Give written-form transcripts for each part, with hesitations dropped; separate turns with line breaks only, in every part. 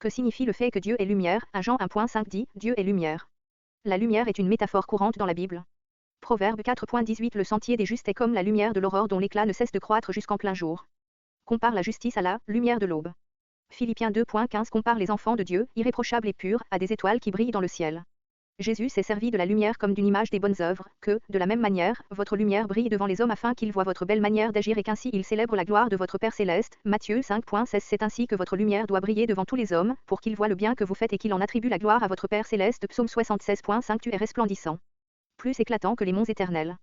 Que signifie le fait que Dieu est lumière? 1 Jean 1.5 dit, Dieu est lumière. La lumière est une métaphore courante dans la Bible. Proverbe 4.18 Le sentier des justes est comme la lumière de l'aurore dont l'éclat ne cesse de croître jusqu'en plein jour. Compare la justice à la lumière de l'aube. Philippiens 2.15 compare les enfants de Dieu, irréprochables et purs, à des étoiles qui brillent dans le ciel. Jésus s'est servi de la lumière comme d'une image des bonnes œuvres, que, de la même manière, votre lumière brille devant les hommes afin qu'ils voient votre belle manière d'agir et qu'ainsi ils célèbrent la gloire de votre Père céleste. Matthieu 5.16 C'est ainsi que votre lumière doit briller devant tous les hommes, pour qu'ils voient le bien que vous faites et qu'ils en attribuent la gloire à votre Père céleste. Psaume 76.5 Tu es resplendissant. Plus éclatant que les monts éternels.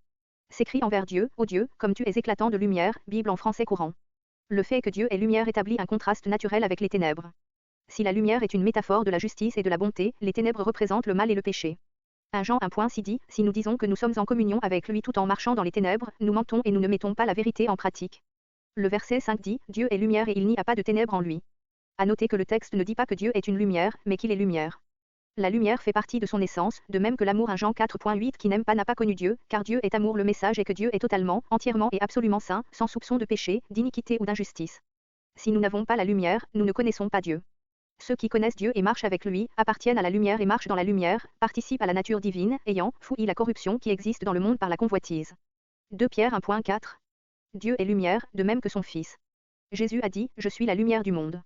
S'écrit envers Dieu, ô Dieu, comme tu es éclatant de lumière, Bible en français courant. Le fait que Dieu est lumière établit un contraste naturel avec les ténèbres. Si la lumière est une métaphore de la justice et de la bonté, les ténèbres représentent le mal et le péché. 1 Jean 1.6 dit, si nous disons que nous sommes en communion avec lui tout en marchant dans les ténèbres, nous mentons et nous ne mettons pas la vérité en pratique. Le verset 5 dit, Dieu est lumière et il n'y a pas de ténèbres en lui. À noter que le texte ne dit pas que Dieu est une lumière, mais qu'il est lumière. La lumière fait partie de son essence, de même que l'amour. 1 Jean 4.8 Qui n'aime pas n'a pas connu Dieu, car Dieu est amour. Le message est que Dieu est totalement, entièrement et absolument saint, sans soupçon de péché, d'iniquité ou d'injustice. Si nous n'avons pas la lumière, nous ne connaissons pas Dieu. Ceux qui connaissent Dieu et marchent avec lui, appartiennent à la lumière et marchent dans la lumière, participent à la nature divine, ayant fouillé la corruption qui existe dans le monde par la convoitise. 2 Pierre 1.4 Dieu est lumière, de même que son Fils. Jésus a dit, je suis la lumière du monde.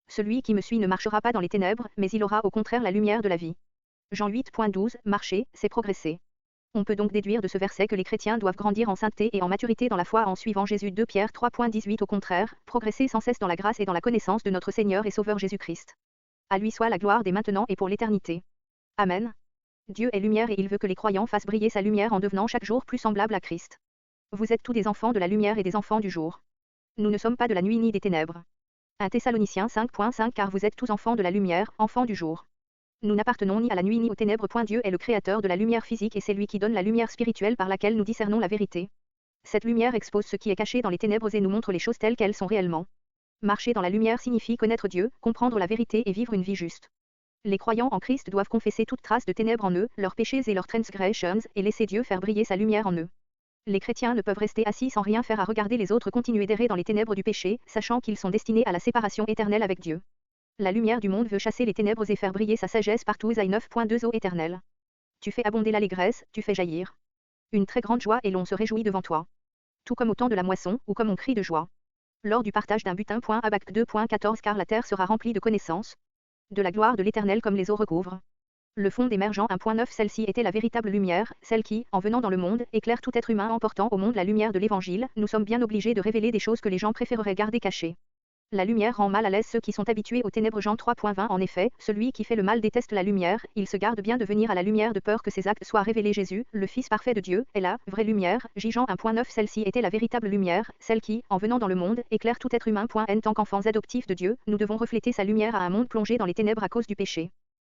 Celui qui me suit ne marchera pas dans les ténèbres, mais il aura au contraire la lumière de la vie. Jean 8.12 Marcher, c'est progresser. On peut donc déduire de ce verset que les chrétiens doivent grandir en sainteté et en maturité dans la foi en suivant Jésus. 2 Pierre 3.18 Au contraire, progresser sans cesse dans la grâce et dans la connaissance de notre Seigneur et Sauveur Jésus-Christ. À lui soit la gloire dès maintenant et pour l'éternité. Amen. Dieu est lumière et il veut que les croyants fassent briller sa lumière en devenant chaque jour plus semblables à Christ. Vous êtes tous des enfants de la lumière et des enfants du jour. Nous ne sommes pas de la nuit ni des ténèbres. 1 Thessaloniciens 5.5 Car vous êtes tous enfants de la lumière, enfants du jour. Nous n'appartenons ni à la nuit ni aux ténèbres. Dieu est le créateur de la lumière physique et c'est lui qui donne la lumière spirituelle par laquelle nous discernons la vérité. Cette lumière expose ce qui est caché dans les ténèbres et nous montre les choses telles qu'elles sont réellement. Marcher dans la lumière signifie connaître Dieu, comprendre la vérité et vivre une vie juste. Les croyants en Christ doivent confesser toute trace de ténèbres en eux, leurs péchés et leurs transgressions, et laisser Dieu faire briller sa lumière en eux. Les chrétiens ne peuvent rester assis sans rien faire à regarder les autres continuer d'errer dans les ténèbres du péché, sachant qu'ils sont destinés à la séparation éternelle avec Dieu. La lumière du monde veut chasser les ténèbres et faire briller sa sagesse partout. Isaïe 9.2 Ô Éternel. Tu fais abonder l'allégresse, tu fais jaillir une très grande joie et l'on se réjouit devant toi. Tout comme au temps de la moisson, ou comme on crie de joie. Lors du partage d'un butin. Habakkuk 2.14 Car la terre sera remplie de connaissances. De la gloire de l'Éternel comme les eaux recouvrent. Le fond d'émergent 1.9 Celle-ci était la véritable lumière, celle qui, en venant dans le monde, éclaire tout être humain en portant au monde la lumière de l'Évangile. Nous sommes bien obligés de révéler des choses que les gens préféreraient garder cachées. La lumière rend mal à l'aise ceux qui sont habitués aux ténèbres. Jean 3.20 En effet, celui qui fait le mal déteste la lumière, il se garde bien de venir à la lumière de peur que ses actes soient révélés. Jésus, le Fils parfait de Dieu, est la vraie lumière. Jean 1.9 Celle-ci était la véritable lumière, celle qui, en venant dans le monde, éclaire tout être humain. En tant qu'enfants adoptifs de Dieu, nous devons refléter sa lumière à un monde plongé dans les ténèbres à cause du péché.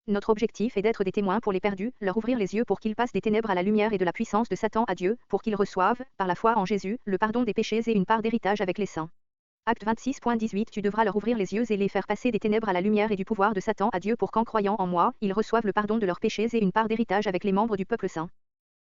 Notre objectif est d'être des témoins pour les perdus, leur ouvrir les yeux pour qu'ils passent des ténèbres à la lumière et de la puissance de Satan à Dieu, pour qu'ils reçoivent, par la foi en Jésus, le pardon des péchés et une part d'héritage avec les saints. Actes 26.18 Tu devras leur ouvrir les yeux pour qu'ils passent des ténèbres à la lumière et de la puissance de Satan à Dieu, pour qu'ils reçoivent, par la foi en Jésus, le pardon des péchés et une part d'héritage avec les saints. Acte 26.18 Tu devras leur ouvrir les yeux et les faire passer des ténèbres à la lumière et du pouvoir de Satan à Dieu pour qu'en croyant en moi, ils reçoivent le pardon de leurs péchés et une part d'héritage avec les membres du peuple saint.